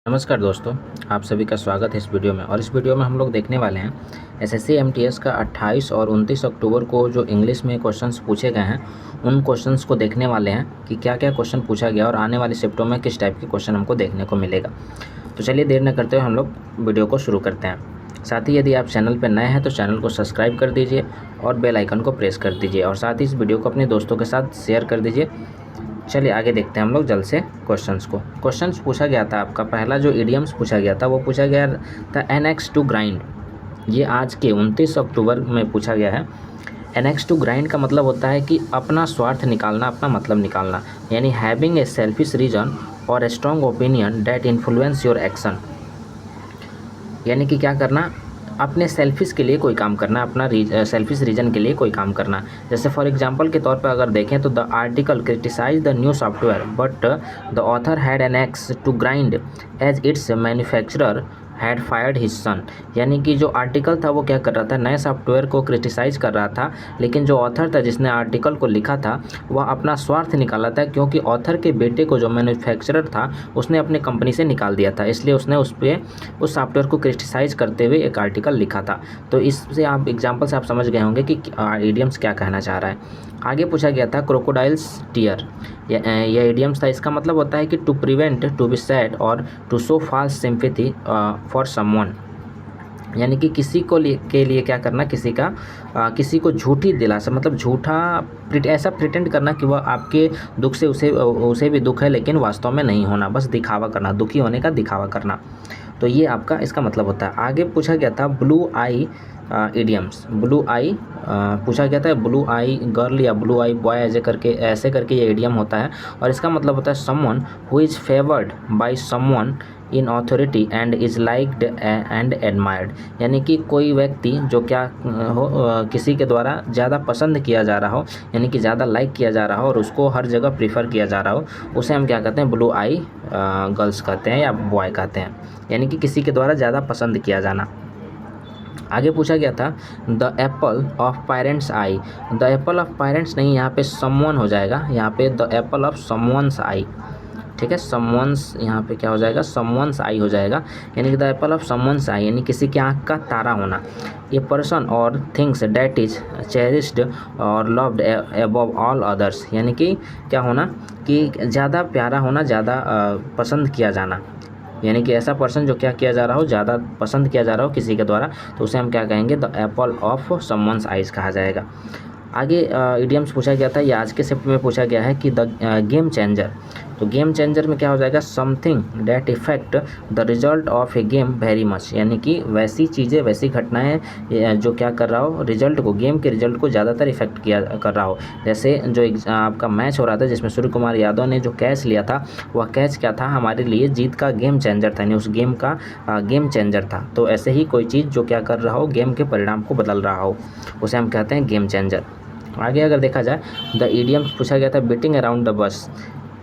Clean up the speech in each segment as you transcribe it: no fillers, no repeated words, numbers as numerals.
नमस्कार दोस्तों, आप सभी का स्वागत है इस वीडियो में। और इस वीडियो में हम लोग देखने वाले हैं एसएससी एमटीएस का 28 और 29 अक्टूबर को जो इंग्लिश में क्वेश्चंस पूछे गए हैं उन क्वेश्चंस को देखने वाले हैं कि क्या क्या क्वेश्चन पूछा गया और आने वाले शिफ्टों में किस टाइप के क्वेश्चन हमको देखने को मिलेगा। तो चलिए देर न करते हुए हम लोग वीडियो को शुरू करते हैं। साथ ही यदि आप चैनल पर नए हैं तो चैनल को सब्सक्राइब कर दीजिए और बेल आइकन को प्रेस कर दीजिए और साथ ही इस वीडियो को अपने दोस्तों के साथ शेयर कर दीजिए। चलिए आगे देखते हैं हम लोग जल्द से क्वेश्चंस को। क्वेश्चंस पूछा गया था, आपका पहला जो इडियम्स पूछा गया था वो पूछा गया था एनेक्स टू ग्राइंड। ये आज के 29 अक्टूबर में पूछा गया है। एनेक्स टू ग्राइंड का मतलब होता है कि अपना स्वार्थ निकालना, अपना मतलब निकालना, यानी हैविंग ए सेल्फिश रीजन और a strong opinion that influence your action. यानी कि क्या करना, अपने सेल्फिश के लिए कोई काम करना, अपना सेल्फिश रीजन के लिए कोई काम करना। जैसे फॉर एग्जांपल के तौर पर अगर देखें तो the article criticise the new software but the author had an axe to grind as its manufacturer had fired his son. यानी कि जो आर्टिकल था वो क्या कर रहा था, नए सॉफ्टवेयर को क्रिटिसाइज़ कर रहा था, लेकिन जो ऑथर था जिसने आर्टिकल को लिखा था वह अपना स्वार्थ निकाला था, क्योंकि ऑथर के बेटे को जो मैन्युफैक्चरर था उसने अपने कंपनी से निकाल दिया था, इसलिए उसने उस सॉफ्टवेयर को क्रिटिसाइज़ करते हुए एक आर्टिकल लिखा था। तो इससे आप एग्जाम्पल से आप समझ गए होंगे कि इडियम्स क्या कहना चाह रहा है। आगे पूछा गया था क्रोकोडाइल्स टीयर। यह इडियम्स था, इसका मतलब होता है कि to prevent, to be sad और to show false sympathy for someone. यानी कि किसी को के लिए क्या करना, किसी को झूठी दिलासा, मतलब झूठा ऐसा प्रिटेंड करना कि वह आपके दुख से उसे भी दुख है लेकिन वास्तव में नहीं होना, बस दिखावा करना, दुखी होने का दिखावा करना। तो ये आपका इसका मतलब होता है। आगे पूछा गया था ब्लू आई इडियम्स। ब्लू आई पूछा गया था, ब्लू आई गर्ल या ब्लू आई बॉय ऐसे करके ये इडियम होता है और इसका मतलब होता है someone who is favoured by someone in authority and is liked and admired. यानी कि कोई व्यक्ति जो क्या हो, किसी के द्वारा ज़्यादा पसंद किया जा रहा हो, यानी कि ज़्यादा लाइक किया जा रहा हो और उसको हर जगह प्रीफर किया जा रहा हो, उसे हम क्या कहते हैं, ब्लू आई गर्ल्स कहते हैं या बॉय कहते हैं। यानी कि किसी के द्वारा ज़्यादा पसंद किया जाना। आगे पूछा गया था the Apple of parents I. The Apple of parents नहीं, यहाँ पे समवन हो जाएगा, यहाँ पे द एप्पल ऑफ समवन्स आई। ठीक है, समवन्स यहाँ पे क्या हो जाएगा, समवन्स आई हो जाएगा। यानी कि द एप्पल ऑफ समवन्स आई यानी किसी की आँख का तारा होना। ए पर्सन और थिंग्स डैट इज चेरिस्ड और लव्ड अबव ऑल अदर्स। यानी कि क्या होना कि ज़्यादा प्यारा होना, ज़्यादा पसंद किया जाना। यानी कि ऐसा पर्सन जो क्या किया जा रहा हो, ज़्यादा पसंद किया जा रहा हो किसी के द्वारा, तो उसे हम क्या कहेंगे, the Apple of someone's eyes कहा जाएगा। आगे इडियम्स पूछा गया था, ये आज के शिफ्ट में पूछा गया है कि द गेम चेंजर। तो गेम चेंजर में क्या हो जाएगा, something that effect the result of A game very much. यानी कि वैसी चीज़ें, वैसी घटनाएं जो क्या कर रहा हो, रिजल्ट को, गेम के रिजल्ट को ज़्यादातर इफेक्ट कर रहा हो। जैसे जो आपका मैच हो रहा था जिसमें सूर्य कुमार यादव ने जो कैच लिया था, वह कैच क्या था, हमारे लिए जीत का गेम चेंजर था, यानी उस गेम का गेम चेंजर था। तो ऐसे ही कोई चीज़ जो क्या कर रहा हो, गेम के परिणाम को बदल रहा हो, उसे हम कहते हैं गेम चेंजर। आगे अगर देखा जाए द इडियम्स पूछा गया था बीटिंग अराउंड द बस।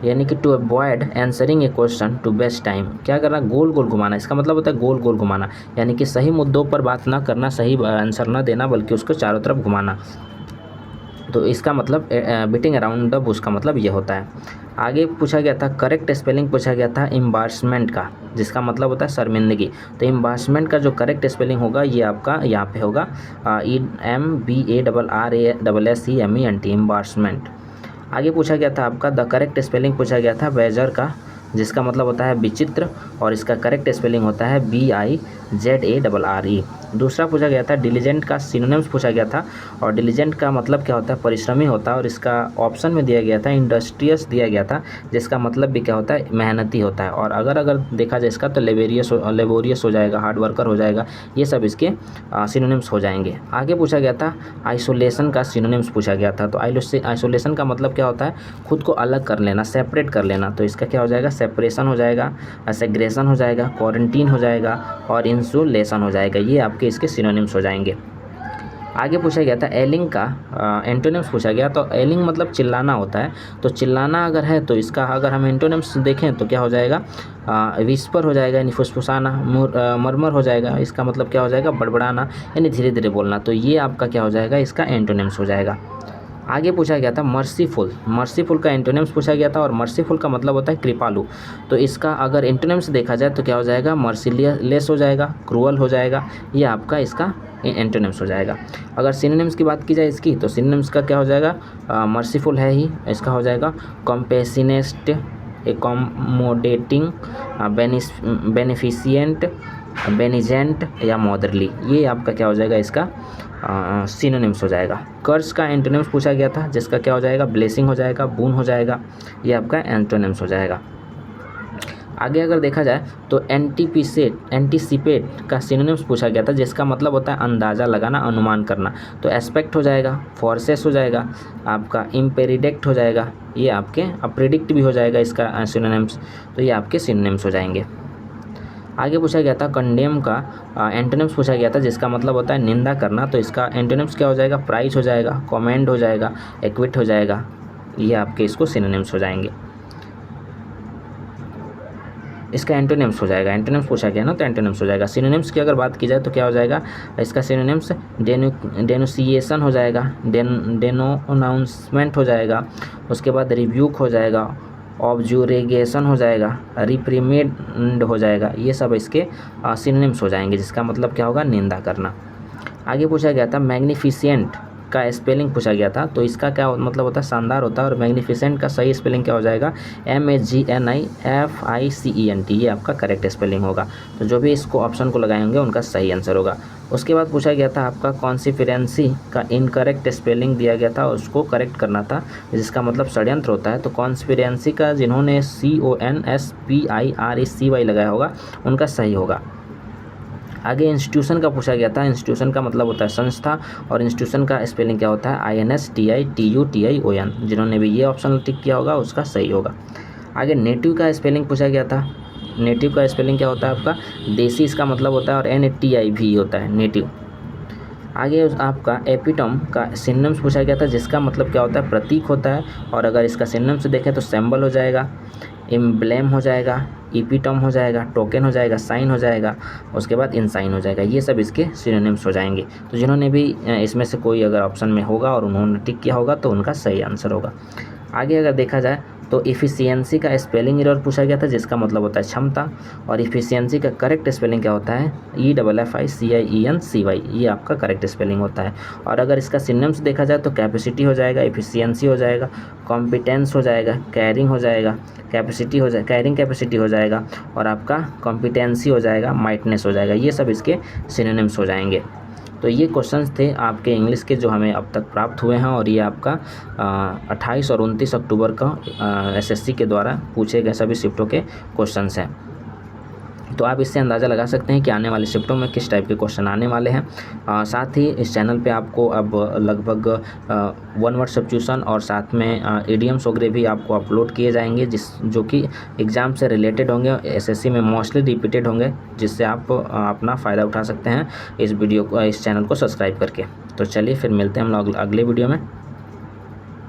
यानी कि to avoid answering a question to best time. क्या करना, गोल गोल घुमाना। इसका मतलब होता है गोल गोल घुमाना, यानी कि सही मुद्दों पर बात ना करना, सही आंसर ना देना, बल्कि उसको चारों तरफ घुमाना। तो इसका मतलब बीटिंग अराउंड द बुश का मतलब ये होता है। आगे पूछा गया था करेक्ट स्पेलिंग पूछा गया था एम्बारसमेंट का, जिसका मतलब होता है शर्मिंदगी। तो एम्बारसमेंट का जो करेक्ट स्पेलिंग होगा ये आपका यहाँ पे होगा EMBARRASSEMENT, एम्बारसमेंट। आगे पूछा गया था आपका द करेक्ट स्पेलिंग पूछा गया था बेजर का, जिसका मतलब होता है विचित्र, और इसका करेक्ट स्पेलिंग होता है BIZARRE। दूसरा पूछा गया था डिलीजेंट का सिनोनिम्स पूछा गया था, और डिलीजेंट का मतलब क्या होता है, परिश्रमी होता है, और इसका ऑप्शन में दिया गया था इंडस्ट्रियस दिया गया था, जिसका मतलब भी क्या होता है, मेहनती होता है। और अगर देखा जाए इसका तो लेबोरियस हो जाएगा, हार्ड वर्कर हो जाएगा, ये सब इसके सिनोनिम्स हो जाएंगे। आगे पूछा गया था आइसोलेशन का सिनोनिम्स पूछा गया था। तो आइसोलेशन का मतलब क्या होता है, खुद को अलग कर लेना, सेपरेट कर लेना। तो इसका क्या हो जाएगा, सेपरेशन हो जाएगा, सेग्रेशन हो जाएगा, क्वारंटीन हो जाएगा और इंसुलेशन हो जाएगा। ये आपके इसके सिनोनिम्स हो जाएंगे। आगे पूछा गया था एलिंग का एंटोनिम्स पूछा गया। तो एलिंग मतलब चिल्लाना होता है। तो चिल्लाना अगर है तो इसका अगर हम एंटोनिम्स देखें तो क्या हो जाएगा, विस्पर हो जाएगा यानी फुसफुसाना, मरमर हो जाएगा, इसका मतलब क्या हो जाएगा, बड़बड़ाना यानी धीरे धीरे बोलना। तो ये आपका क्या हो जाएगा, इसका एंटोनिम्स हो जाएगा। आगे पूछा गया था मर्सीफुल, मर्सीफुल का एंटोनिम्स पूछा गया था और मर्सीफुल का मतलब होता है कृपालु। तो इसका अगर एंटोनिम्स देखा जाए तो क्या हो जाएगा, मर्सीलेस हो जाएगा, क्रूअल हो जाएगा, ये आपका इसका एंटोनिम्स हो जाएगा। अगर सिनोनिम्स की बात की जाए इसकी, तो सिनोनिम्स का क्या हो जाएगा, मर्सीफुल है ही, इसका हो जाएगा कॉम्पेसिनेस्ट, एकोमोडेटिंग, बेनिफिशिएंट, बेनिजेंट या मॉदरली, ये आपका क्या हो जाएगा, इसका सिनोनिम्स हो जाएगा। कर्स का एंटोनिम्स पूछा गया था, जिसका क्या हो जाएगा, ब्लेसिंग हो जाएगा, बून हो जाएगा, ये आपका एंटोनिम्स हो जाएगा। आगे अगर देखा जाए तो एंटीसिपेट का सिनोनिम्स पूछा गया था, जिसका मतलब होता है अंदाज़ा लगाना, अनुमान करना। तो एस्पेक्ट हो जाएगा, फोर्सेस हो जाएगा, आपका इम्पेरिडेक्ट हो जाएगा, ये आपके प्रिडिक्ट भी हो जाएगा इसका सिनोनिम्स। तो ये आपके सिनोनिम्स हो जाएंगे। आगे पूछा गया था कंडेम का एंटोनिम्स पूछा गया था, जिसका मतलब होता है निंदा करना। तो इसका एंटोनिम्स क्या हो जाएगा, प्राइज हो जाएगा, कमेंड हो जाएगा, एक्विट हो जाएगा, ये आपके इसको सिनोनिम्स हो जाएंगे। इसका एंटोनिम्स हो जाएगा, एंटोनिम्स पूछा गया ना तो एंटोनिम्स हो जाएगा। सिनोनिम्स की अगर बात की जाए तो क्या हो जाएगा, इसका सिनोनिम्स डेनुसिएशन हो जाएगा, डेनोनाउंसमेंट हो जाएगा, उसके बाद रिब्यूक हो जाएगा, ऑब्जुरेगेशन हो जाएगा, रिप्रिमेंड हो जाएगा, ये सब इसके सिनोनिम्स हो जाएंगे, जिसका मतलब क्या होगा, निंदा करना। आगे पूछा गया था मैग्निफिसेंट का स्पेलिंग पूछा गया था। तो इसका क्या मतलब होता है, शानदार होता है। और मैग्निफिसेंट का सही स्पेलिंग क्या हो जाएगा, MAGNIFICENT, ये आपका करेक्ट स्पेलिंग होगा। तो जो भी इसको ऑप्शन को लगाए होंगे उनका सही आंसर होगा। उसके बाद पूछा गया था आपका कॉन्स्पिरेंसी का इनकरेक्ट स्पेलिंग दिया गया था, उसको करेक्ट करना था, जिसका मतलब षड्यंत्र होता है। तो कॉन्स्पिरेंसी का जिन्होंने CONSPIRECY लगाया होगा उनका सही होगा। आगे इंस्टीट्यूशन का पूछा गया था, इंस्टीट्यूशन का मतलब होता है संस्था, और इंस्टीट्यूशन का स्पेलिंग क्या होता है, INSTITUTION, जिन्होंने भी ये ऑप्शन टिक किया होगा उसका सही होगा। आगे नेटिव का स्पेलिंग पूछा गया था, नेटिव का स्पेलिंग क्या होता है आपका, देसी इसका मतलब होता है, और NATI भी होता है, नेटिव। आगे आपका एपिटम का सिनोनिम्स पूछा गया था, जिसका मतलब क्या होता है, प्रतीक होता है, और अगर इसका सिनोनिम्स देखें तो सिंबल हो जाएगा, एम्ब्लेम हो जाएगा, इपिटम हो जाएगा, टोकन हो जाएगा, साइन हो जाएगा, उसके बाद इनसाइन हो जाएगा, ये सब इसके सिनोनिम्स हो जाएंगे। तो जिन्होंने भी इसमें से कोई अगर ऑप्शन में होगा और उन्होंने टिक किया होगा तो उनका सही आंसर होगा। आगे अगर देखा जाए तो इफ़िशियंसी का स्पेलिंग एरर पूछा गया था, जिसका मतलब होता है क्षमता, और इफ़िशियंसी का करेक्ट स्पेलिंग क्या होता है, EFFICIENCY, ये आपका करेक्ट स्पेलिंग होता है। और अगर इसका सिनोनिम्स देखा जाए तो कैपेसिटी हो जाएगा, इफ़िशियंसी हो जाएगा, कॉम्पिटेंस हो जाएगा, कैरिंग हो जाएगा, कैपेसिटी हो जाए, कैरिंग कैपेसिटी हो जाएगा, और आपका कॉम्पिटेंसी हो जाएगा, माइटनेस हो जाएगा, ये सब इसके सिनोनिम्स हो जाएंगे। तो ये क्वेश्चंस थे आपके इंग्लिश के जो हमें अब तक प्राप्त हुए हैं, और ये आपका 28 और 29 अक्टूबर का SSC के द्वारा पूछे गए सभी शिफ्टों के क्वेश्चंस हैं। तो आप इससे अंदाज़ा लगा सकते हैं कि आने वाली शिफ्टों में किस टाइप के क्वेश्चन आने वाले हैं। साथ ही इस चैनल पे आपको अब लगभग 1 वर्ड सब्स्टिट्यूशन और साथ में इडियम्स वगैरह भी आपको अपलोड किए जाएंगे, जो कि एग्ज़ाम से रिलेटेड होंगे, SSC में मोस्टली रिपीटेड होंगे, जिससे आप अपना फ़ायदा उठा सकते हैं इस चैनल को सब्सक्राइब करके। तो चलिए फिर मिलते हैं हम लोग अगले वीडियो में।